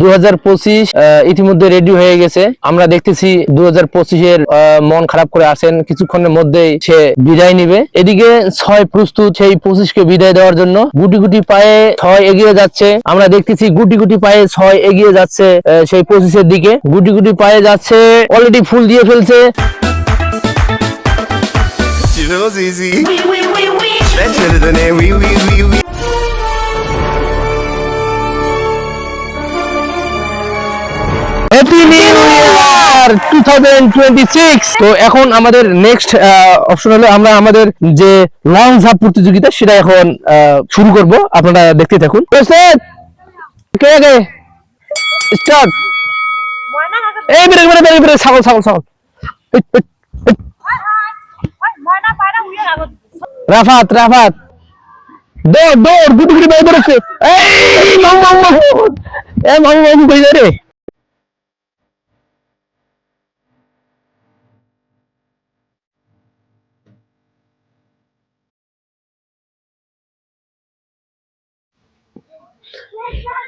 2025 ইতিমধ্যে রেডি হয়ে গেছে। আমরা দেখতেছি 2025-এর মন খারাপ করে আসেন, কিছুক্ষণের মধ্যেই সে বিদায় নিবে। এদিকে 6 প্রস্তুত সেই 25-কে বিদায় দেওয়ার জন্য। গুটি গুটি পায়ে 6 এগিয়ে যাচ্ছে। আমরা দেখতেছি গুটি গুটি পায়ে 6 এগিয়ে যাচ্ছে সেই 25-এর দিকে। গুটি গুটি পায়ে যাচ্ছে, অলরেডি ফুল দিয়ে ফেলছে। Happy new year 2026। তো এখন আমাদের নেক্সট অপশন হলো আমরা আমাদের যে লং জাম্প প্রতিযোগিতা সেটা এখন শুরু করব। আপনারা দেখতে থাকুন। কে কে স্টার্ট। এই বেরে বেরে বেরে বেরে ছাগল ছাগল ছাগল। রাফাত রাফাত দৌড় দৌড় গুটি গুটি বের বেরোচ্ছে। এই মামু মামু এই মামু মামু কই যায় রে?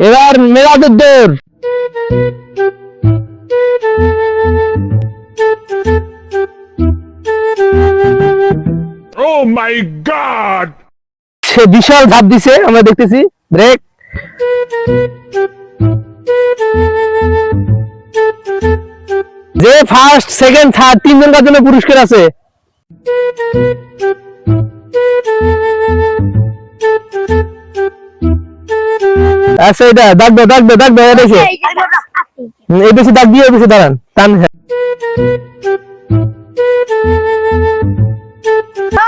এবার মেরাদের দৌড়। Oh my God! সে বিশাল ধাপ দিছে, আমরা দেখতেছি। ব্রেক। যে ফার্স্ট সেকেন্ড থার্ড 3 জনের জন্য পুরস্কার আছে। আচ্ছা এটা দাগ দাও দাগ দাও দাগ দাও। দেখে এই বেশি দাগ দিয়ে বেশি দাঁড়ান টান।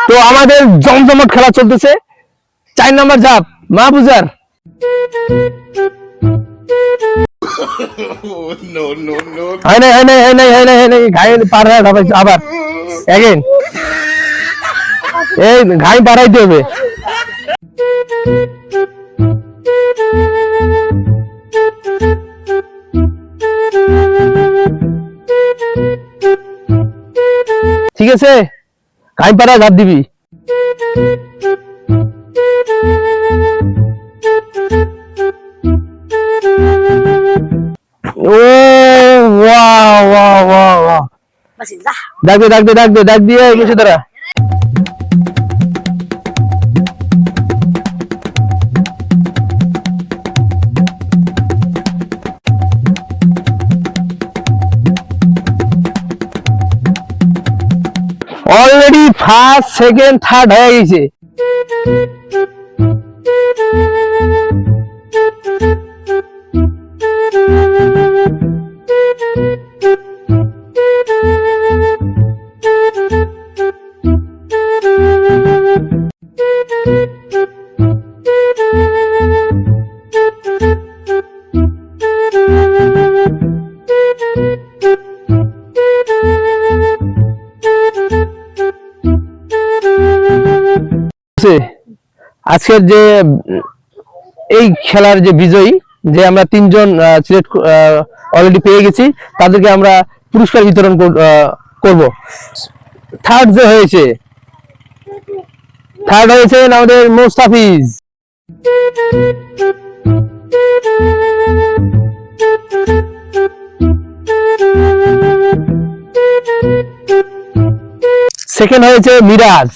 তো আমাদের জমজমাট খেলা চলতেছে। 4 নম্বর ধাপ মাহফুজার। হয় নাই হয় নাই হয় নাই হয় নাই হয় নাই। ঘাই পার হয়ে ধাপাইছে আবার এগেন। এই ঘাই পারাইতে হবে। ঠিক আছে, ঘাই পাড়া ধাপ দিবি। ও ওয়াও ওয়াও ওয়াও ওয়াও। ডাক দে ডাক দে ডাক দে ডাক দিয়ে বসে দাঁড়া। অলরেডি ফার্স্ট সেকেন্ড থার্ড হয়ে গেছে। আজকের যে এই খেলার যে বিজয়ী, যে আমরা 3 জন সিলেক্ট অলরেডি পেয়ে গেছি, তাদেরকে আমরা পুরস্কার বিতরণ করব। থার্ড যে হয়েছে, থার্ড হয়েছে আমাদের মোস্তাফিজ। সেকেন্ড হয়েছে মিরাজ।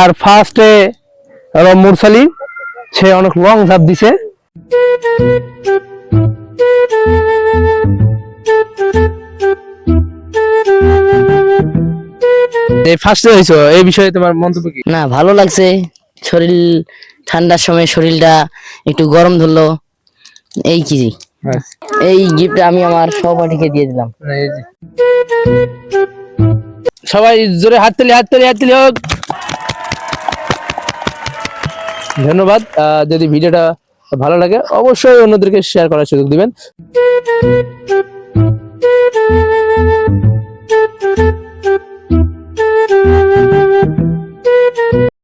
আর ফার্স্টে মুরসালিম, সে অনেক লং ধাপ দিছে। ফার্স্টে হইছো, এই বিষয়ে তোমার মন্তব্য কি? না, ভালো লাগছে। শরীর ঠান্ডার সময় শরীরটা একটু গরম ধরলো। এই কি এই গিফটটা আমি আমার সহপাঠীকে দিয়ে দিলাম। সবাই জোরে হাততালি হাততালি হাততালি হোক। ধন্যবাদ। যদি ভিডিওটা ভালো লাগে অবশ্যই অন্যদেরকে শেয়ার করার সুযোগ দিবেন।